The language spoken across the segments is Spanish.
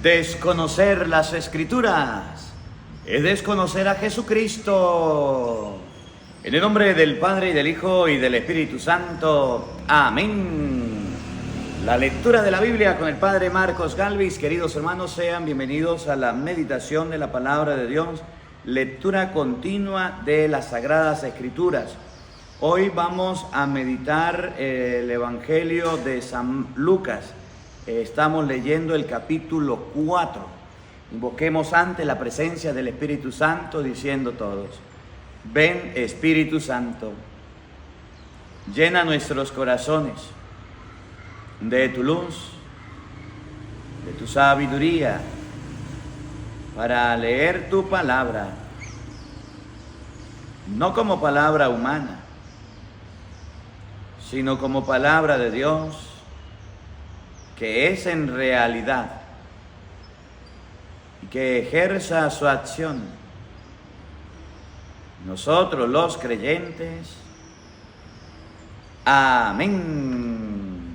Desconocer las Escrituras es desconocer a Jesucristo. En el nombre del Padre, y del Hijo, y del Espíritu Santo. Amén. La lectura de la Biblia con el Padre Marcos Galvis. Queridos hermanos, sean bienvenidos a la meditación de la Palabra de Dios. Lectura continua de las Sagradas Escrituras. Hoy vamos a meditar el Evangelio de San Lucas. Estamos leyendo el capítulo 4. Invoquemos ante la presencia del Espíritu Santo diciendo todos: ven Espíritu Santo, llena nuestros corazones de tu luz, de tu sabiduría, para leer tu palabra, no como palabra humana, sino como palabra de Dios, que es en realidad y que ejerza su acción. Nosotros los creyentes. Amén.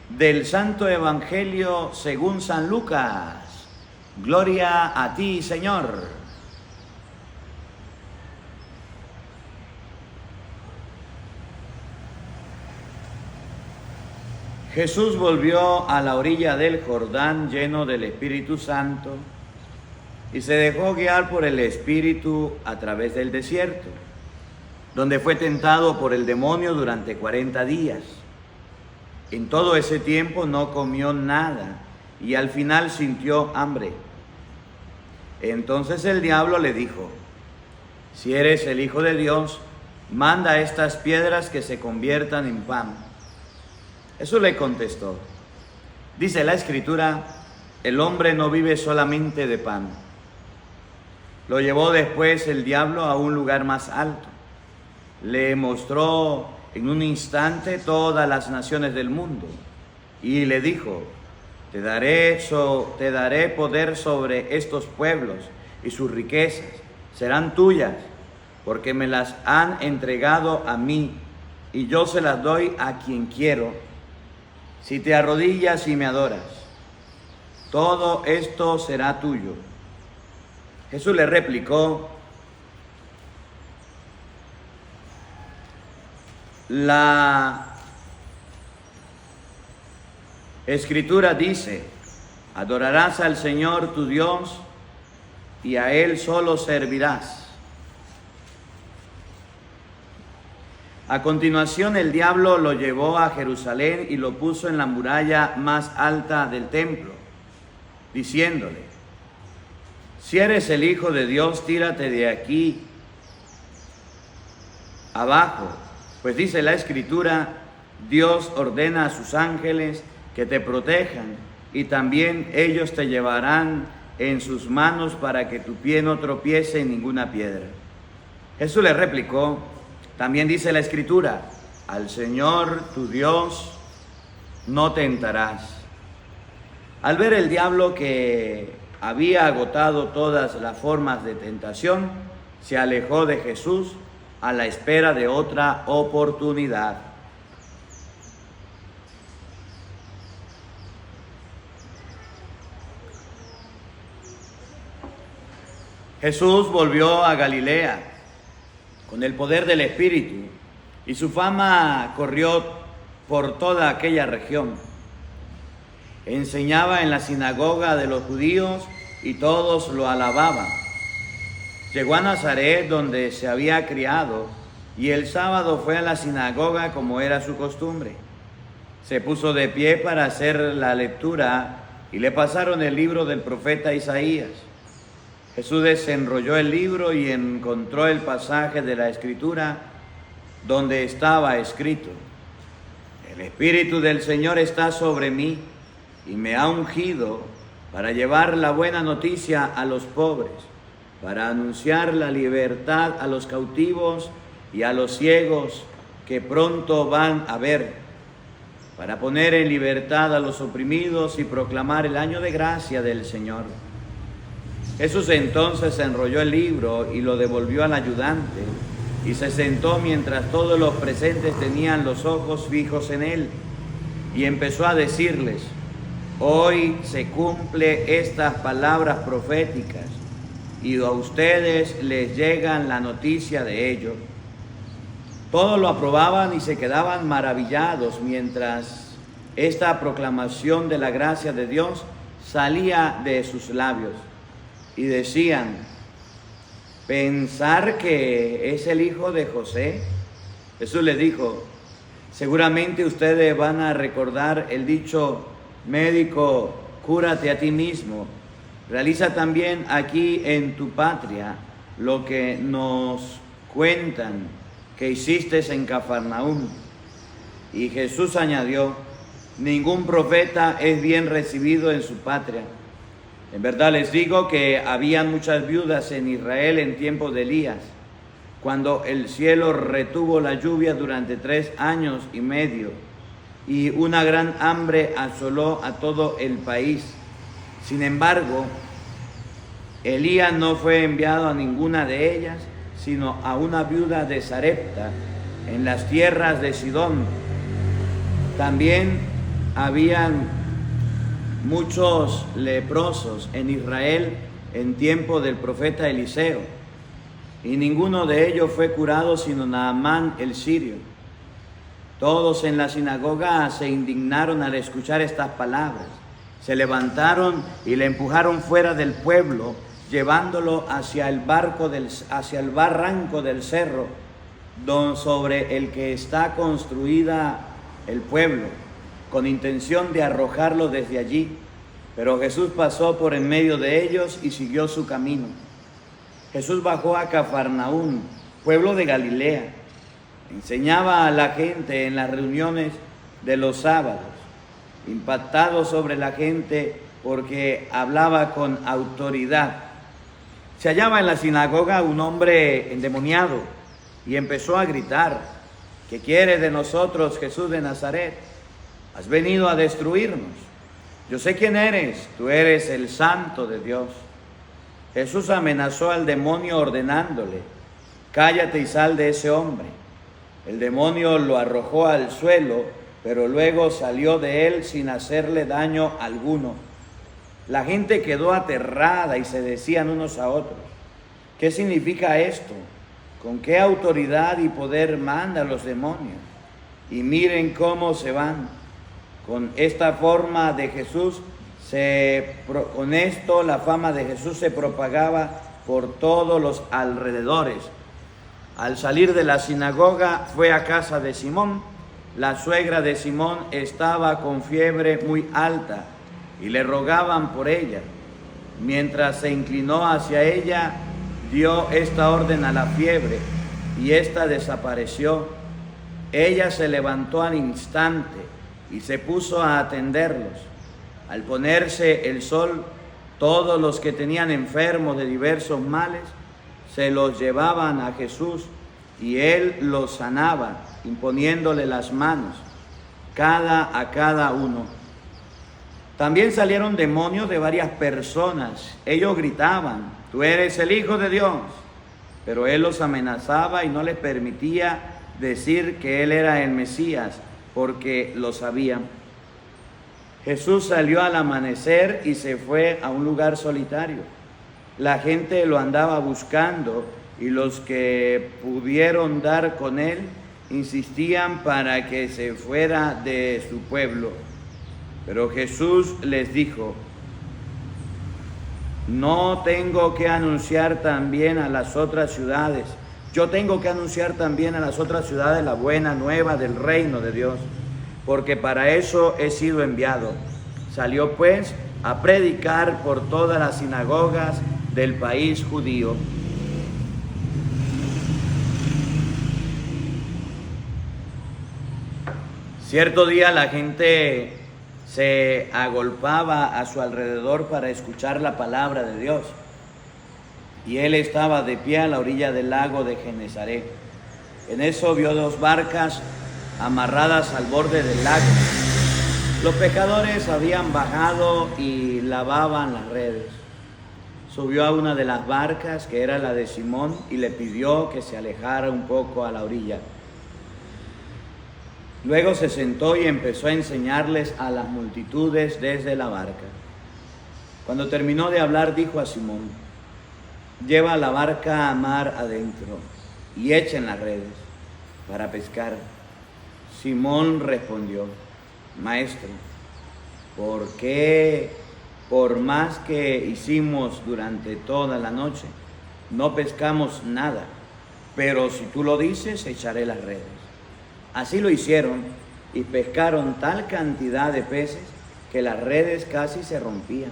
Del Santo Evangelio según San Lucas. Gloria a ti, Señor. Jesús volvió a la orilla del Jordán lleno del Espíritu Santo y se dejó guiar por el Espíritu a través del desierto, donde fue tentado por el demonio durante 40 días. En todo ese tiempo no comió nada y al final sintió hambre. Entonces el diablo le dijo: si eres el Hijo de Dios, manda a estas piedras que se conviertan en pan. Jesús le contestó: dice la Escritura, el hombre no vive solamente de pan. Lo llevó después el diablo a un lugar más alto. Le mostró en un instante todas las naciones del mundo y le dijo: te daré poder sobre estos pueblos y sus riquezas serán tuyas, porque me las han entregado a mí y yo se las doy a quien quiero. Si te arrodillas y me adoras, todo esto será tuyo. Jesús le replicó: la Escritura dice, adorarás al Señor tu Dios y a Él solo servirás. A continuación el diablo lo llevó a Jerusalén y lo puso en la muralla más alta del templo, diciéndole: si eres el Hijo de Dios, tírate de aquí abajo, pues dice la Escritura, Dios ordena a sus ángeles que te protejan y también ellos te llevarán en sus manos para que tu pie no tropiece en ninguna piedra. Jesús le replicó: también dice la Escritura, al Señor tu Dios no tentarás. Al ver el diablo que había agotado todas las formas de tentación, se alejó de Jesús a la espera de otra oportunidad. Jesús volvió a Galilea con el poder del Espíritu, y su fama corrió por toda aquella región. Enseñaba en la sinagoga de los judíos y todos lo alababan. Llegó a Nazaret, donde se había criado, y el sábado fue a la sinagoga como era su costumbre. Se puso de pie para hacer la lectura y le pasaron el libro del profeta Isaías. Jesús desenrolló el libro y encontró el pasaje de la Escritura donde estaba escrito: el Espíritu del Señor está sobre mí y me ha ungido para llevar la buena noticia a los pobres, para anunciar la libertad a los cautivos y a los ciegos que pronto van a ver, para poner en libertad a los oprimidos y proclamar el año de gracia del Señor. Jesús entonces enrolló el libro y lo devolvió al ayudante y se sentó mientras todos los presentes tenían los ojos fijos en él. y empezó a decirles: hoy se cumple estas palabras proféticas, y a ustedes les llegan la noticia de ello. Todos lo aprobaban y se quedaban maravillados mientras esta proclamación de la gracia de Dios salía de sus labios. Y decían: ¿pensar que es el hijo de José? Jesús les dijo: seguramente ustedes van a recordar el dicho: médico, cúrate a ti mismo. Realiza también aquí en tu patria lo que nos cuentan que hiciste en Cafarnaúm. Y Jesús añadió: ningún profeta es bien recibido en su patria. En verdad les digo que había muchas viudas en Israel en tiempo de Elías, cuando el cielo retuvo la lluvia durante 3 años y medio, y una gran hambre asoló a todo el país. Sin embargo, Elías no fue enviado a ninguna de ellas, sino a una viuda de Sarepta, en las tierras de Sidón. También habían muchos leprosos en Israel en tiempo del profeta Eliseo, y ninguno de ellos fue curado sino Naamán el sirio. Todos en la sinagoga se indignaron al escuchar estas palabras. Se levantaron y le empujaron fuera del pueblo, llevándolo hacia el barranco del cerro, sobre el que está construida el pueblo, con intención de arrojarlo desde allí. Pero Jesús pasó por en medio de ellos y siguió su camino. Jesús bajó a Cafarnaúm, pueblo de Galilea. Enseñaba a la gente en las reuniones de los sábados, impactado sobre la gente porque hablaba con autoridad. Se hallaba en la sinagoga un hombre endemoniado y empezó a gritar: ¿qué quieres de nosotros, Jesús de Nazaret? ¿Has venido a destruirnos? Yo sé quién eres, tú eres el Santo de Dios. Jesús amenazó al demonio ordenándole: cállate y sal de ese hombre. El demonio lo arrojó al suelo, pero luego salió de él sin hacerle daño alguno. La gente quedó aterrada y se decían unos a otros: ¿qué significa esto? ¿Con qué autoridad y poder manda a los demonios? Y miren cómo se van. Con esta forma de Jesús, con esto la fama de Jesús se propagaba por todos los alrededores. Al salir de la sinagoga fue a casa de Simón. La suegra de Simón estaba con fiebre muy alta y le rogaban por ella. Mientras se inclinó hacia ella, dio esta orden a la fiebre y ésta desapareció. Ella se levantó al instante y se puso a atenderlos. Al ponerse el sol, todos los que tenían enfermos de diversos males se los llevaban a Jesús y él los sanaba, imponiéndole las manos a cada uno. También salieron demonios de varias personas. Ellos gritaban: tú eres el Hijo de Dios. Pero él los amenazaba y no les permitía decir que él era el Mesías, porque lo sabían. Jesús salió al amanecer y se fue a un lugar solitario. La gente lo andaba buscando y los que pudieron dar con él insistían para que se fuera de su pueblo. Pero Jesús les dijo: no tengo que anunciar también a las otras ciudades. Yo tengo que anunciar también a las otras ciudades la buena nueva del reino de Dios, porque para eso he sido enviado. Salió pues a predicar por todas las sinagogas del país judío. Cierto día la gente se agolpaba a su alrededor para escuchar la palabra de Dios. Y él estaba de pie a la orilla del lago de Genesaret. En eso vio 2 barcas amarradas al borde del lago. Los pescadores habían bajado y lavaban las redes. Subió a una de las barcas, que era la de Simón, y le pidió que se alejara un poco a la orilla. Luego se sentó y empezó a enseñarles a las multitudes desde la barca. Cuando terminó de hablar, dijo a Simón: lleva la barca a mar adentro y echen las redes para pescar. Simón respondió: Maestro, ¿por qué, por más que hicimos durante toda la noche, no pescamos nada? Pero si tú lo dices, echaré las redes. Así lo hicieron y pescaron tal cantidad de peces que las redes casi se rompían.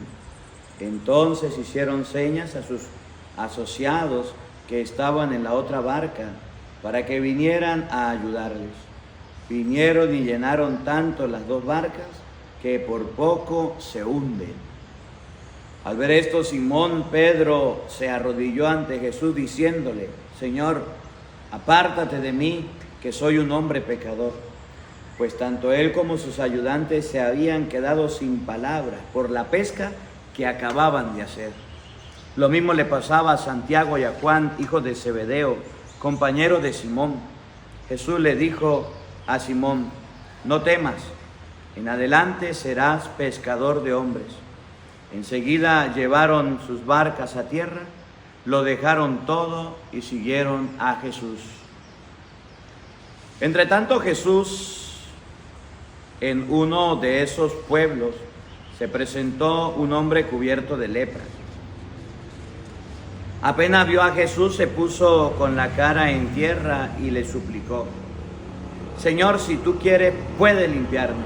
Entonces hicieron señas a sus asociados que estaban en la otra barca para que vinieran a ayudarles. Vinieron y llenaron tanto las dos barcas que por poco se hunden. Al ver esto, Simón Pedro se arrodilló ante Jesús diciéndole: Señor, apártate de mí, que soy un hombre pecador. Pues tanto él como sus ayudantes se habían quedado sin palabras por la pesca que acababan de hacer. Lo mismo le pasaba a Santiago y a Juan, hijos de Zebedeo, compañeros de Simón. Jesús le dijo a Simón: no temas, en adelante serás pescador de hombres. Enseguida llevaron sus barcas a tierra, lo dejaron todo y siguieron a Jesús. Entre tanto, Jesús, en uno de esos pueblos, se presentó un hombre cubierto de lepra. Apenas vio a Jesús, se puso con la cara en tierra y le suplicó: Señor, si tú quieres, puedes limpiarme.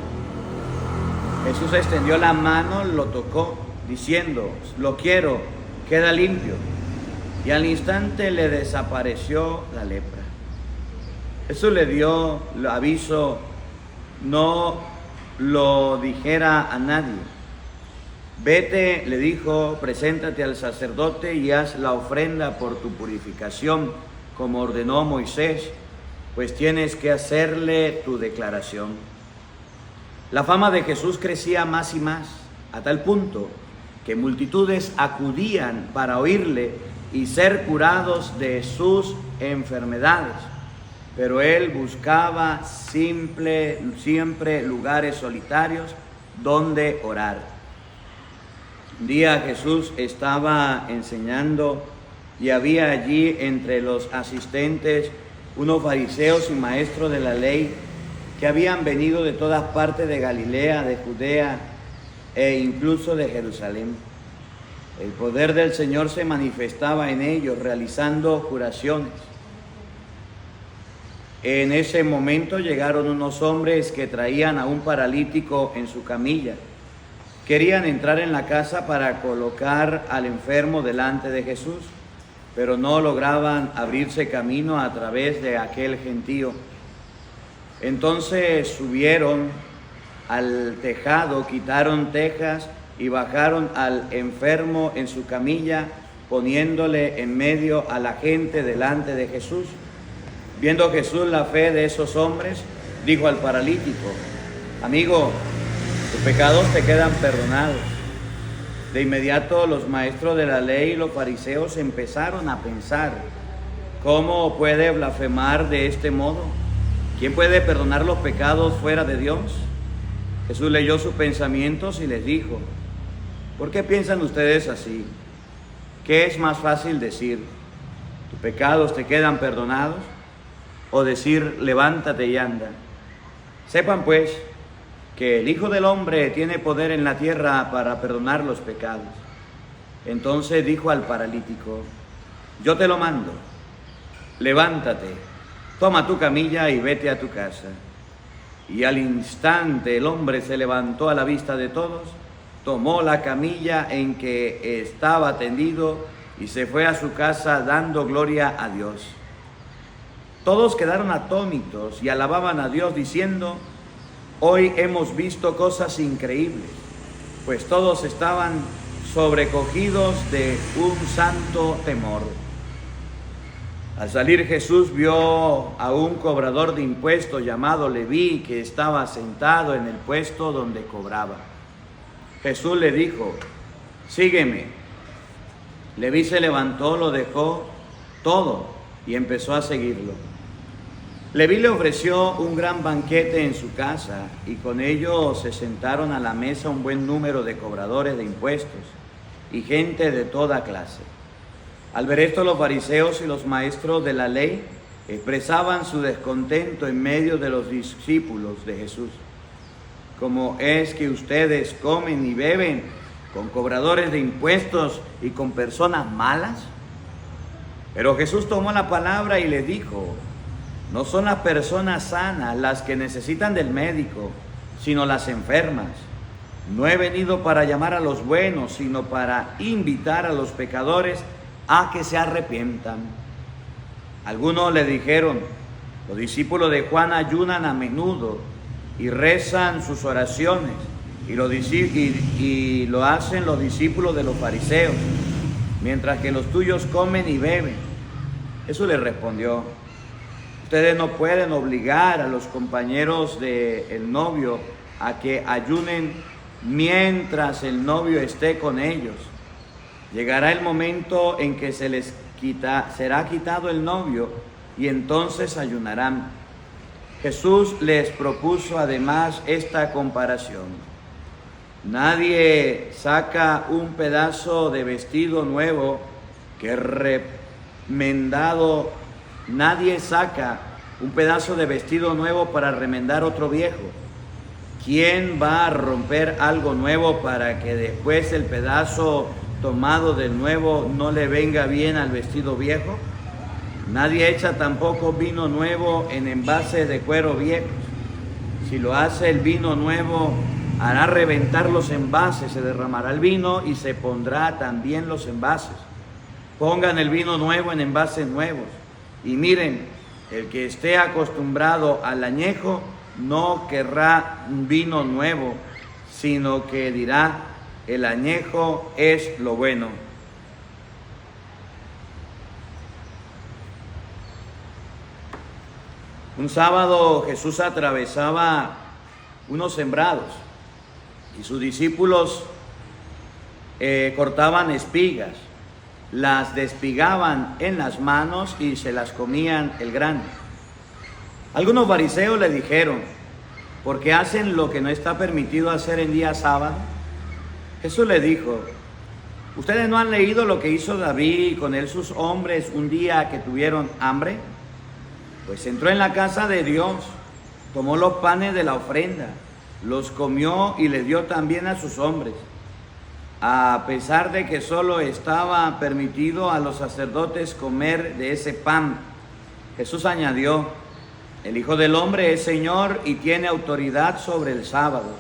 Jesús extendió la mano, lo tocó, diciendo: lo quiero, queda limpio. Y al instante le desapareció la lepra. Jesús le dio aviso: no lo dijera a nadie. Vete, le dijo, preséntate al sacerdote y haz la ofrenda por tu purificación, como ordenó Moisés, pues tienes que hacerle tu declaración. La fama de Jesús crecía más y más, a tal punto que multitudes acudían para oírle y ser curados de sus enfermedades. Pero él buscaba siempre lugares solitarios donde orar. Un día Jesús estaba enseñando y había allí entre los asistentes unos fariseos y maestros de la ley que habían venido de todas partes de Galilea, de Judea e incluso de Jerusalén. El poder del Señor se manifestaba en ellos, realizando curaciones. En ese momento llegaron unos hombres que traían a un paralítico en su camilla. Querían entrar en la casa para colocar al enfermo delante de Jesús, pero no lograban abrirse camino a través de aquel gentío. Entonces subieron al tejado, quitaron tejas y bajaron al enfermo en su camilla, poniéndole en medio a la gente delante de Jesús. Viendo Jesús la fe de esos hombres, dijo al paralítico: amigo, tus pecados te quedan perdonados. De inmediato los maestros de la ley y los fariseos empezaron a pensar: ¿cómo puede blasfemar de este modo? ¿Quién puede perdonar los pecados fuera de Dios? Jesús leyó sus pensamientos y les dijo: ¿por qué piensan ustedes así? ¿Qué es más fácil decir: tus pecados te quedan perdonados? O decir: levántate y anda. Sepan pues que el Hijo del Hombre tiene poder en la tierra para perdonar los pecados. Entonces dijo al paralítico: yo te lo mando, levántate, toma tu camilla y vete a tu casa. Y al instante el hombre se levantó a la vista de todos, tomó la camilla en que estaba tendido y se fue a su casa dando gloria a Dios. Todos quedaron atónitos y alababan a Dios diciendo: hoy hemos visto cosas increíbles. Pues todos estaban sobrecogidos de un santo temor. Al salir Jesús vio a un cobrador de impuestos llamado Leví, que estaba sentado en el puesto donde cobraba. Jesús le dijo: sígueme. Leví se levantó, lo dejó todo y empezó a seguirlo. Leví le ofreció un gran banquete en su casa, y con ello se sentaron a la mesa un buen número de cobradores de impuestos y gente de toda clase. Al ver esto, los fariseos y los maestros de la ley expresaban su descontento en medio de los discípulos de Jesús. ¿Cómo es que ustedes comen y beben con cobradores de impuestos y con personas malas? Pero Jesús tomó la palabra y les dijo: no son las personas sanas las que necesitan del médico, sino las enfermas. No he venido para llamar a los buenos, sino para invitar a los pecadores a que se arrepientan. Algunos le dijeron: los discípulos de Juan ayunan a menudo y rezan sus oraciones, y lo hacen los discípulos de los fariseos, mientras que los tuyos comen y beben. Jesús les respondió: ustedes no pueden obligar a los compañeros del novio a que ayunen mientras el novio esté con ellos. Llegará el momento en que será quitado el novio, y entonces ayunarán. Jesús les propuso además esta comparación: nadie saca un pedazo de vestido nuevo Nadie saca un pedazo de vestido nuevo para remendar otro viejo. ¿Quién va a romper algo nuevo para que después el pedazo tomado del nuevo no le venga bien al vestido viejo? Nadie echa tampoco vino nuevo en envases de cuero viejos. Si lo hace, el vino nuevo hará reventar los envases, se derramará el vino y se pondrá también los envases. Pongan el vino nuevo en envases nuevos. Y miren, el que esté acostumbrado al añejo no querrá un vino nuevo, sino que dirá: el añejo es lo bueno. Un sábado Jesús atravesaba unos sembrados y sus discípulos cortaban espigas, las despigaban en las manos y se las comían el grano. Algunos fariseos le dijeron: ¿por qué hacen lo que no está permitido hacer en día sábado? Jesús le dijo: ¿ustedes no han leído lo que hizo David y con él sus hombres un día que tuvieron hambre? Pues entró en la casa de Dios, tomó los panes de la ofrenda, los comió y les dio también a sus hombres. A pesar de que solo estaba permitido a los sacerdotes comer de ese pan, Jesús añadió: el Hijo del Hombre es Señor y tiene autoridad sobre el sábado.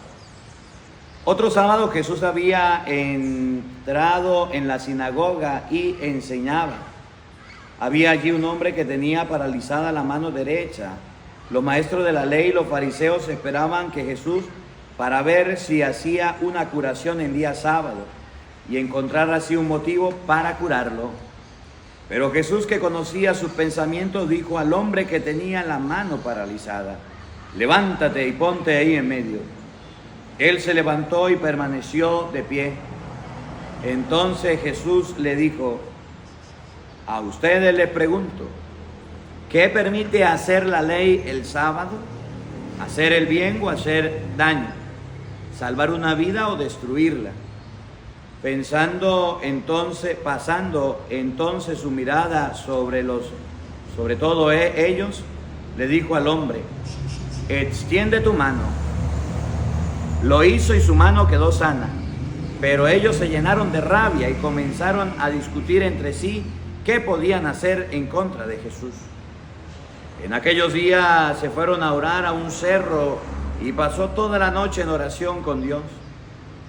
Otro sábado Jesús había entrado en la sinagoga y enseñaba. Había allí un hombre que tenía paralizada la mano derecha. Los maestros de la ley y los fariseos esperaban que Jesús para ver si hacía una curación en día sábado y encontrar así un motivo para curarlo. Pero Jesús, que conocía sus pensamientos, dijo al hombre que tenía la mano paralizada: levántate y ponte ahí en medio. Él se levantó y permaneció de pie. Entonces Jesús le dijo: a ustedes les pregunto, ¿qué permite hacer la ley el sábado? ¿Hacer el bien o hacer daño? ¿Salvar una vida o destruirla? Pasando entonces su mirada sobre todo ellos, le dijo al hombre: extiende tu mano. Lo hizo y su mano quedó sana. Pero ellos se llenaron de rabia y comenzaron a discutir entre sí qué podían hacer en contra de Jesús. En aquellos días se fueron a orar a un cerro y pasó toda la noche en oración con Dios.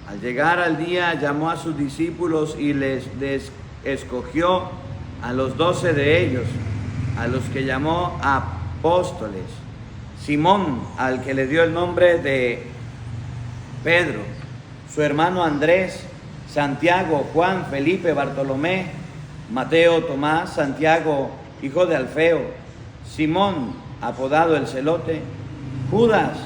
Al llegar al día, llamó a sus discípulos y les escogió a los 12 de ellos, a los que llamó apóstoles: Simón, al que le dio el nombre de Pedro, su hermano Andrés, Santiago, Juan, Felipe, Bartolomé, Mateo, Tomás, Santiago, hijo de Alfeo, Simón, apodado el Celote, Judas,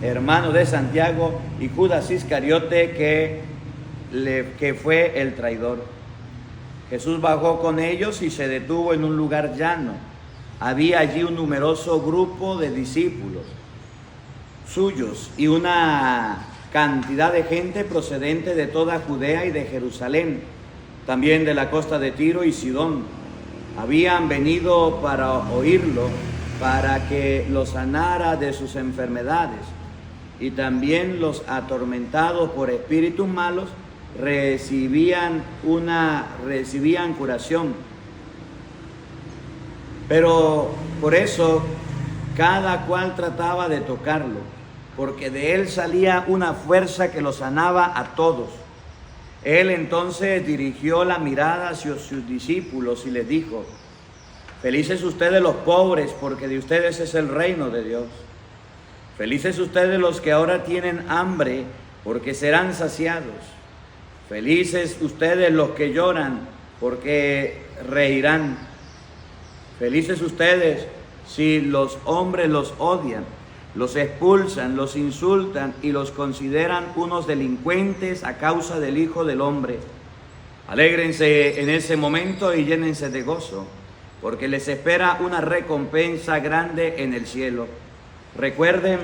hermano de Santiago, y Judas Iscariote, que fue el traidor. Jesús bajó con ellos y se detuvo en un lugar llano. había allí un numeroso grupo de discípulos suyos y una cantidad de gente procedente de toda Judea y de Jerusalén, también de la costa de Tiro y Sidón. Habían venido para oírlo, para que los sanara de sus enfermedades, y también los atormentados por espíritus malos recibían curación. Pero por eso cada cual trataba de tocarlo, porque de él salía una fuerza que lo sanaba a todos. Él entonces dirigió la mirada hacia sus discípulos y les dijo: felices ustedes los pobres, porque de ustedes es el reino de Dios. Felices ustedes los que ahora tienen hambre, porque serán saciados. Felices ustedes los que lloran, porque reirán. Felices ustedes si los hombres los odian, los expulsan, los insultan y los consideran unos delincuentes a causa del Hijo del Hombre. Alégrense en ese momento y llénense de gozo, porque les espera una recompensa grande en el cielo. Recuerden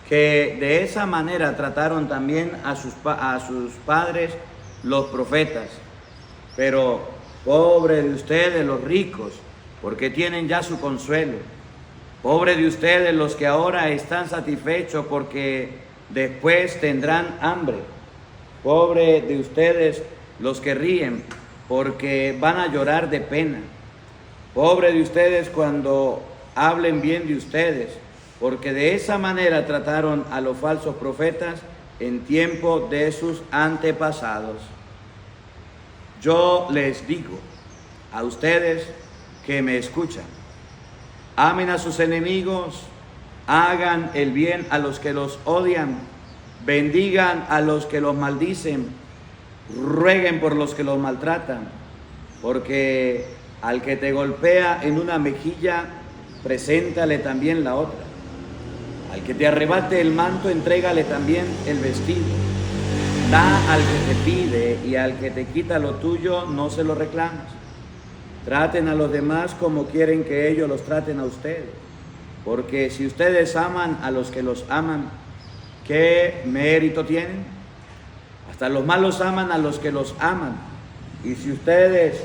que de esa manera trataron también a sus padres los profetas. Pero pobre de ustedes los ricos, porque tienen ya su consuelo. Pobre de ustedes los que ahora están satisfechos, porque después tendrán hambre. Pobre de ustedes los que ríen, porque van a llorar de pena. Pobre de ustedes cuando hablen bien de ustedes, porque de esa manera trataron a los falsos profetas en tiempo de sus antepasados. Yo les digo a ustedes que me escuchan: amen a sus enemigos, hagan el bien a los que los odian, bendigan a los que los maldicen, rueguen por los que los maltratan, porque al que te golpea en una mejilla, preséntale también la otra. Al que te arrebate el manto, entrégale también el vestido. Da al que te pide, y al que te quita lo tuyo, no se lo reclames. Traten a los demás como quieren que ellos los traten a ustedes. Porque si ustedes aman a los que los aman, ¿qué mérito tienen? Hasta los malos aman a los que los aman. Y si ustedes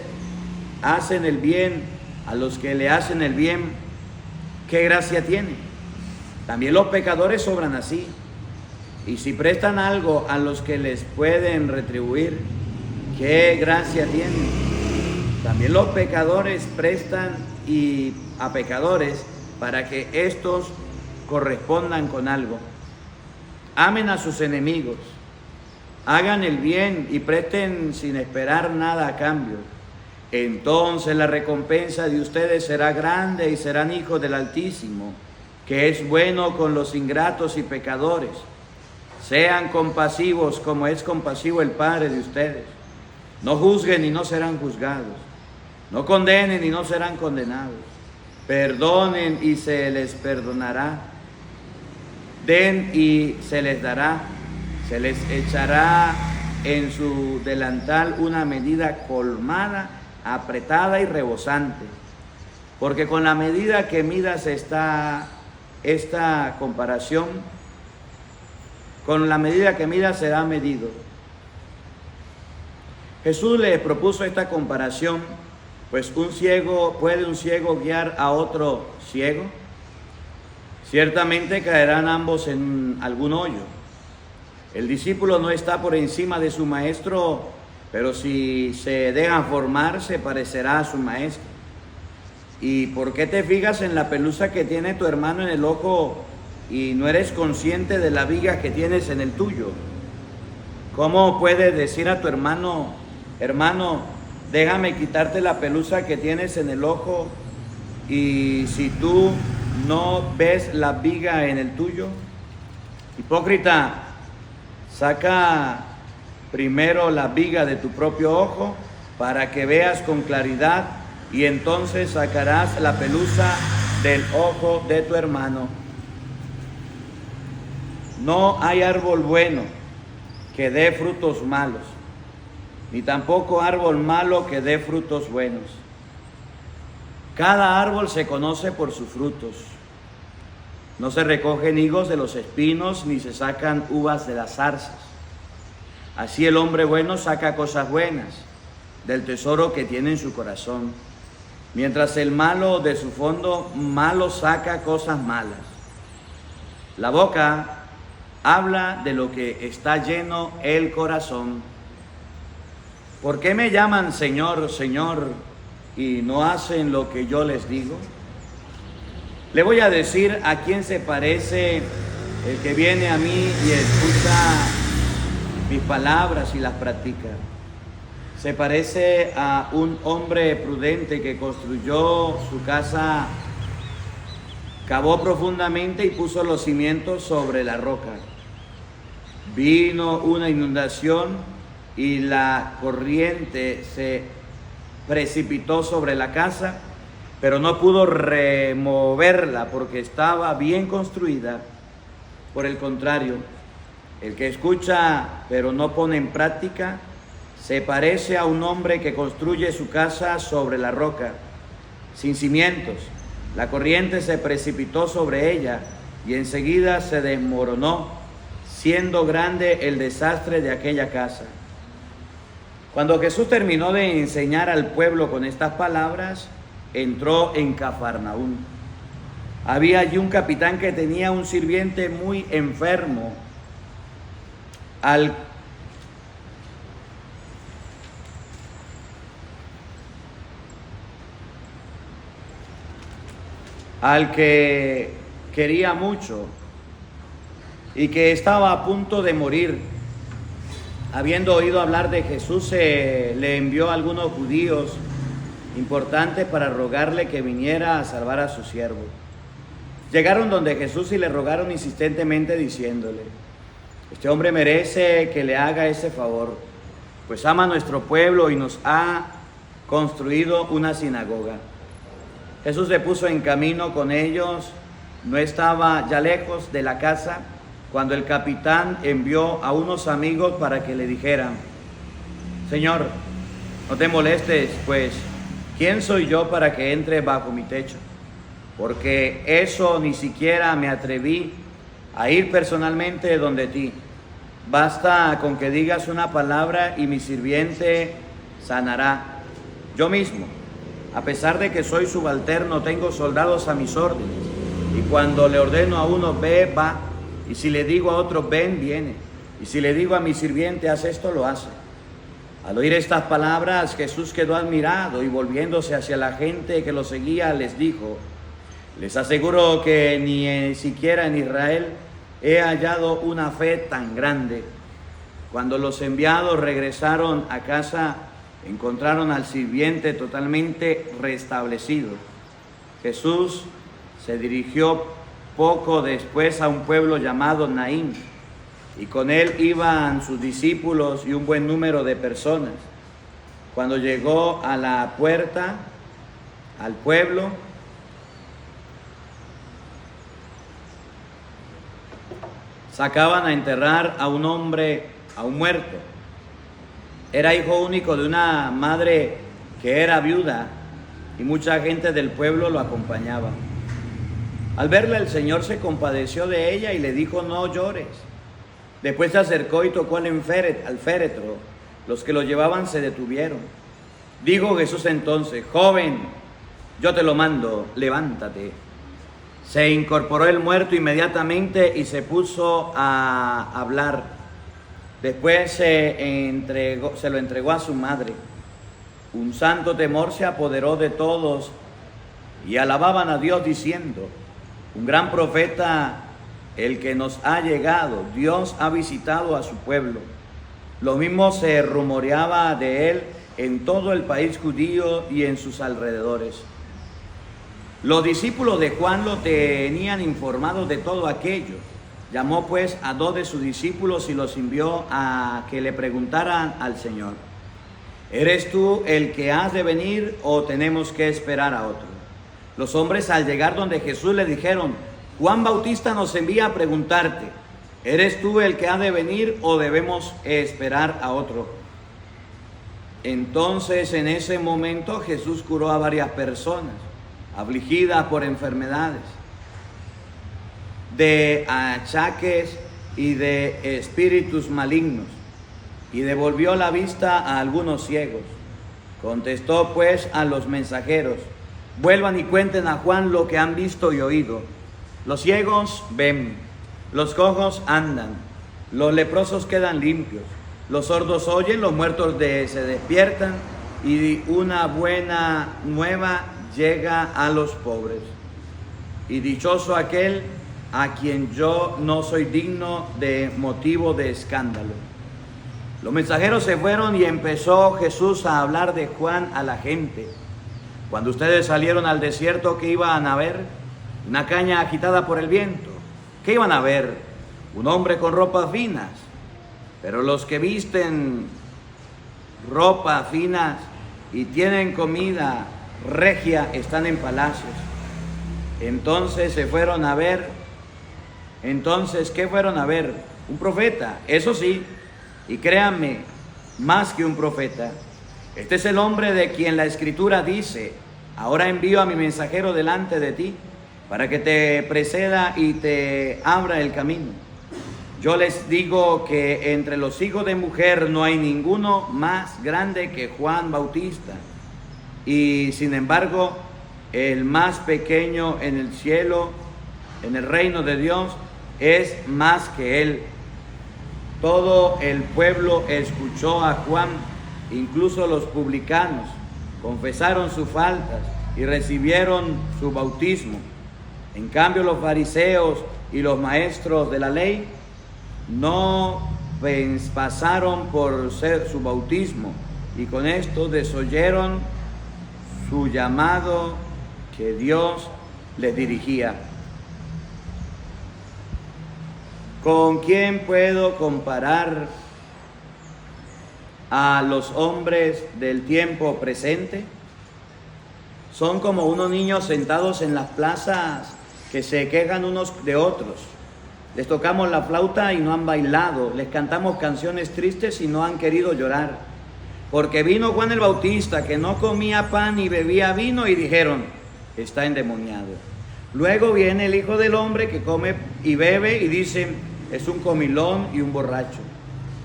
hacen el bien a los que le hacen el bien, ¿qué gracia tienen? También los pecadores obran así. Y si prestan algo a los que les pueden retribuir, ¿qué gracia tienen? También los pecadores prestan a pecadores para que éstos correspondan con algo. Amen a sus enemigos, hagan el bien y presten sin esperar nada a cambio. Entonces la recompensa de ustedes será grande y serán hijos del Altísimo, que es bueno con los ingratos y pecadores. Sean compasivos como es compasivo el Padre de ustedes. No juzguen y no serán juzgados. No condenen y no serán condenados. Perdonen y se les perdonará. Den y se les dará. Se les echará en su delantal una medida colmada, apretada y rebosante. Porque con la medida que midas esta comparación, con la medida que midas será medido. Jesús le propuso esta comparación, pues ¿puede un ciego guiar a otro ciego? Ciertamente caerán ambos en algún hoyo. El discípulo no está por encima de su maestro, pero si se deja formar, se parecerá a su maestro. ¿Y por qué te fijas en la pelusa que tiene tu hermano en el ojo y no eres consciente de la viga que tienes en el tuyo? ¿Cómo puedes decir a tu hermano: hermano, déjame quitarte la pelusa que tienes en el ojo, y si tú no ves la viga en el tuyo? Hipócrita, saca primero la viga de tu propio ojo para que veas con claridad, y entonces sacarás la pelusa del ojo de tu hermano. No hay árbol bueno que dé frutos malos, ni tampoco árbol malo que dé frutos buenos. Cada árbol se conoce por sus frutos. No se recogen higos de los espinos, ni se sacan uvas de las zarzas. Así el hombre bueno saca cosas buenas del tesoro que tiene en su corazón, mientras el malo de su fondo malo saca cosas malas. La boca habla de lo que está lleno el corazón. ¿Por qué me llaman Señor, Señor, y no hacen lo que yo les digo? Le voy a decir a quién se parece el que viene a mí y escucha mis palabras y las practica. Se parece a un hombre prudente que construyó su casa, cavó profundamente y puso los cimientos sobre la roca. Vino una inundación y la corriente se precipitó sobre la casa, pero no pudo removerla porque estaba bien construida. Por el contrario, el que escucha pero no pone en práctica se parece a un hombre que construye su casa sobre la roca, sin cimientos. La corriente se precipitó sobre ella y enseguida se desmoronó, siendo grande el desastre de aquella casa. Cuando Jesús terminó de enseñar al pueblo con estas palabras, entró en Cafarnaúm. Había allí un capitán que tenía un sirviente muy enfermo, al que quería mucho y que estaba a punto de morir. Habiendo oído hablar de Jesús, le envió a algunos judíos importantes para rogarle que viniera a salvar a su siervo. Llegaron donde Jesús y le rogaron insistentemente diciéndole: este hombre merece que le haga ese favor, pues ama a nuestro pueblo y nos ha construido una sinagoga. Jesús se puso en camino con ellos. No estaba ya lejos de la casa cuando el capitán envió a unos amigos para que le dijeran: Señor, no te molestes, pues ¿quién soy yo para que entre bajo mi techo? Porque eso ni siquiera me atreví a ir personalmente donde ti. Basta con que digas una palabra y mi sirviente sanará. Yo mismo, a pesar de que soy subalterno, tengo soldados a mis órdenes. Y cuando le ordeno a uno, ve, va. Y si le digo a otro, ven, viene. Y si le digo a mi sirviente, haz esto, lo hace. Al oír estas palabras, Jesús quedó admirado y volviéndose hacia la gente que lo seguía, les dijo: les aseguro que ni siquiera en Israel he hallado una fe tan grande. Cuando los enviados regresaron a casa, encontraron al sirviente totalmente restablecido. Jesús se dirigió poco después a un pueblo llamado Naín, y con él iban sus discípulos y un buen número de personas. Cuando llegó a la puerta, al pueblo, sacaban a enterrar a un hombre, a un muerto. Era hijo único de una madre que era viuda, y mucha gente del pueblo lo acompañaba. Al verla, el Señor se compadeció de ella y le dijo: no llores. Después se acercó y tocó al féretro. Los que lo llevaban se detuvieron. Dijo Jesús entonces: joven, yo te lo mando, levántate. Se incorporó el muerto inmediatamente y se puso a hablar. Después se lo entregó a su madre. Un santo temor se apoderó de todos y alababan a Dios diciendo: un gran profeta el que nos ha llegado, Dios ha visitado a su pueblo. Lo mismo se rumoreaba de él en todo el país judío y en sus alrededores. Los discípulos de Juan lo tenían informado de todo aquello. Llamó pues a 2 de sus discípulos y los envió a que le preguntaran al Señor: ¿eres tú el que has de venir o tenemos que esperar a otro? Los hombres, al llegar donde Jesús, le dijeron: Juan Bautista nos envía a preguntarte: ¿eres tú el que ha de venir o debemos esperar a otro? Entonces, en ese momento, Jesús curó a varias personas afligidas por enfermedades, de achaques y de espíritus malignos, y devolvió la vista a algunos ciegos. Contestó pues a los mensajeros: vuelvan y cuenten a Juan lo que han visto y oído. Los ciegos ven, los cojos andan, los leprosos quedan limpios, los sordos oyen, los muertos se despiertan, y una buena nueva llega a los pobres. Y dichoso aquel a quien yo no soy digno de motivo de escándalo. Los mensajeros se fueron y empezó Jesús a hablar de Juan a la gente. Cuando ustedes salieron al desierto, ¿qué iban a ver? Una caña agitada por el viento. ¿Qué iban a ver? Un hombre con ropas finas. Pero los que visten ropas finas y tienen comida regia están en palacios. Entonces se fueron a ver. Entonces, ¿qué fueron a ver? Un profeta, eso sí. Y créanme, más que un profeta. Este es el hombre de quien la Escritura dice: ahora envío a mi mensajero delante de ti, para que te preceda y te abra el camino. Yo les digo que entre los hijos de mujer no hay ninguno más grande que Juan Bautista. Y sin embargo, el más pequeño en el cielo, en el reino de Dios, es más que él. Todo el pueblo escuchó a Juan, incluso los publicanos, confesaron sus faltas y recibieron su bautismo. En cambio, los fariseos y los maestros de la ley no pasaron por su bautismo, y con esto desoyeron su llamado que Dios les dirigía. ¿Con quién puedo comparar a los hombres del tiempo presente? Son como unos niños sentados en las plazas que se quejan unos de otros. Les tocamos la flauta y no han bailado, les cantamos canciones tristes y no han querido llorar. Porque vino Juan el Bautista, que no comía pan ni bebía vino, y dijeron: está endemoniado. Luego viene el Hijo del Hombre, que come y bebe, y dicen: es un comilón y un borracho,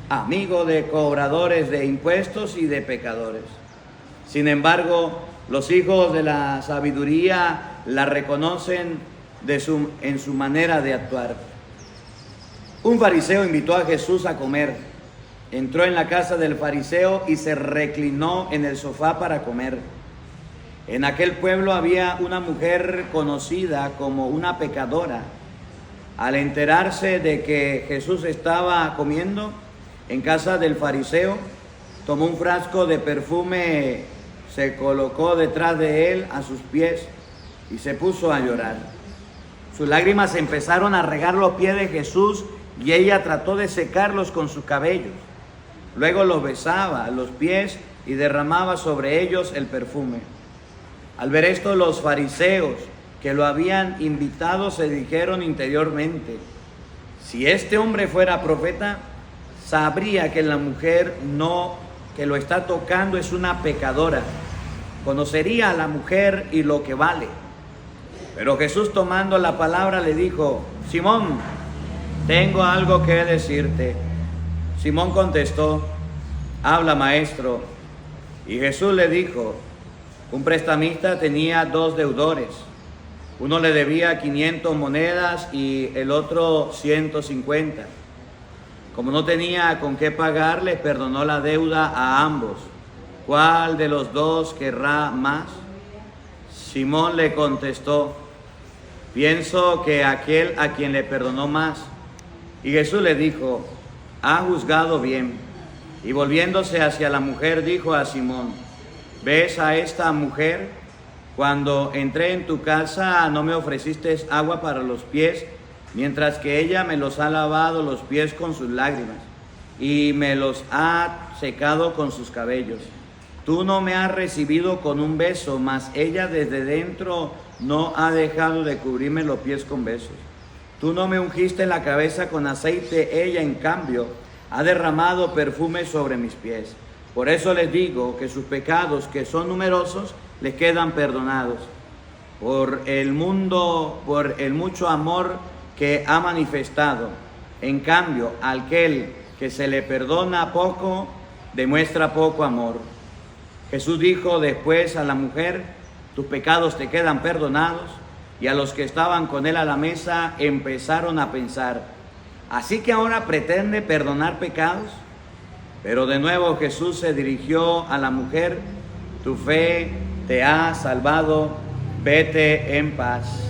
amigo de cobradores de impuestos y de pecadores. Sin embargo, los hijos de la sabiduría la reconocen en su manera de actuar. Un fariseo invitó a Jesús a comer. Entró en la casa del fariseo y se reclinó en el sofá para comer. En aquel pueblo había una mujer conocida como una pecadora. Al enterarse de que Jesús estaba comiendo en casa del fariseo, tomó un frasco de perfume, se colocó detrás de él a sus pies y se puso a llorar. Sus lágrimas empezaron a regar los pies de Jesús y ella trató de secarlos con sus cabellos. Luego los besaba los pies y derramaba sobre ellos el perfume. Al ver esto, los fariseos que lo habían invitado se dijeron interiormente: si este hombre fuera profeta, sabría que la mujer que lo está tocando es una pecadora. Conocería a la mujer y lo que vale. Pero Jesús, tomando la palabra, le dijo: Simón, tengo algo que decirte. Simón contestó: habla, maestro. Y Jesús le dijo: un prestamista tenía 2 deudores. Uno le debía 500 monedas y el otro 150. Como no tenía con qué pagar, les perdonó la deuda a ambos. ¿Cuál de los dos querrá más? Simón le contestó: pienso que aquel a quien le perdonó más. Y Jesús le dijo: ha juzgado bien. Y volviéndose hacia la mujer, dijo a Simón: ¿ves a esta mujer? Cuando entré en tu casa no me ofreciste agua para los pies, mientras que ella me los ha lavado los pies con sus lágrimas y me los ha secado con sus cabellos. Tú no me has recibido con un beso, mas ella desde dentro no ha dejado de cubrirme los pies con besos. Tú no me ungiste la cabeza con aceite, ella en cambio ha derramado perfume sobre mis pies. Por eso les digo que sus pecados, que son numerosos, les quedan perdonados. por el mundo, por el mucho amor que ha manifestado. En cambio, aquel que se le perdona poco, demuestra poco amor. Jesús dijo después a la mujer: tus pecados te quedan perdonados. Y a los que estaban con él a la mesa empezaron a pensar: ¿así que ahora pretende perdonar pecados? Pero de nuevo Jesús se dirigió a la mujer: tu fe te ha salvado, vete en paz.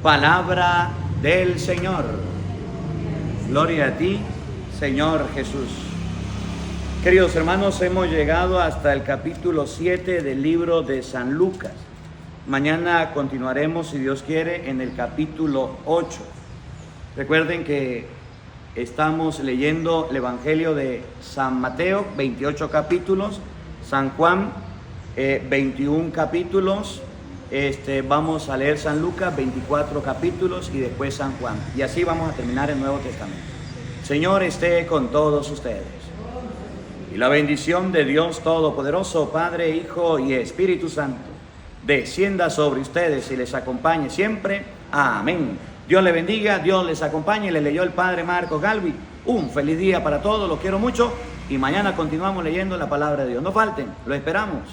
Palabra del Señor. Gloria a ti, Señor Jesús. Queridos hermanos, hemos llegado hasta el capítulo 7 del libro de San Lucas. Mañana continuaremos, si Dios quiere, en el capítulo 8. Recuerden que estamos leyendo el Evangelio de San Mateo, 28 capítulos, San Juan, 21 capítulos, vamos a leer San Lucas, 24 capítulos y después San Juan. Y así vamos a terminar el Nuevo Testamento. Señor esté con todos ustedes. Y la bendición de Dios Todopoderoso, Padre, Hijo y Espíritu Santo, descienda sobre ustedes y les acompañe siempre. Amén. Dios les bendiga, Dios les acompañe. Les leyó el Padre Marcos Galvi. Un feliz día para todos, los quiero mucho. Y mañana continuamos leyendo la palabra de Dios. No falten, lo esperamos.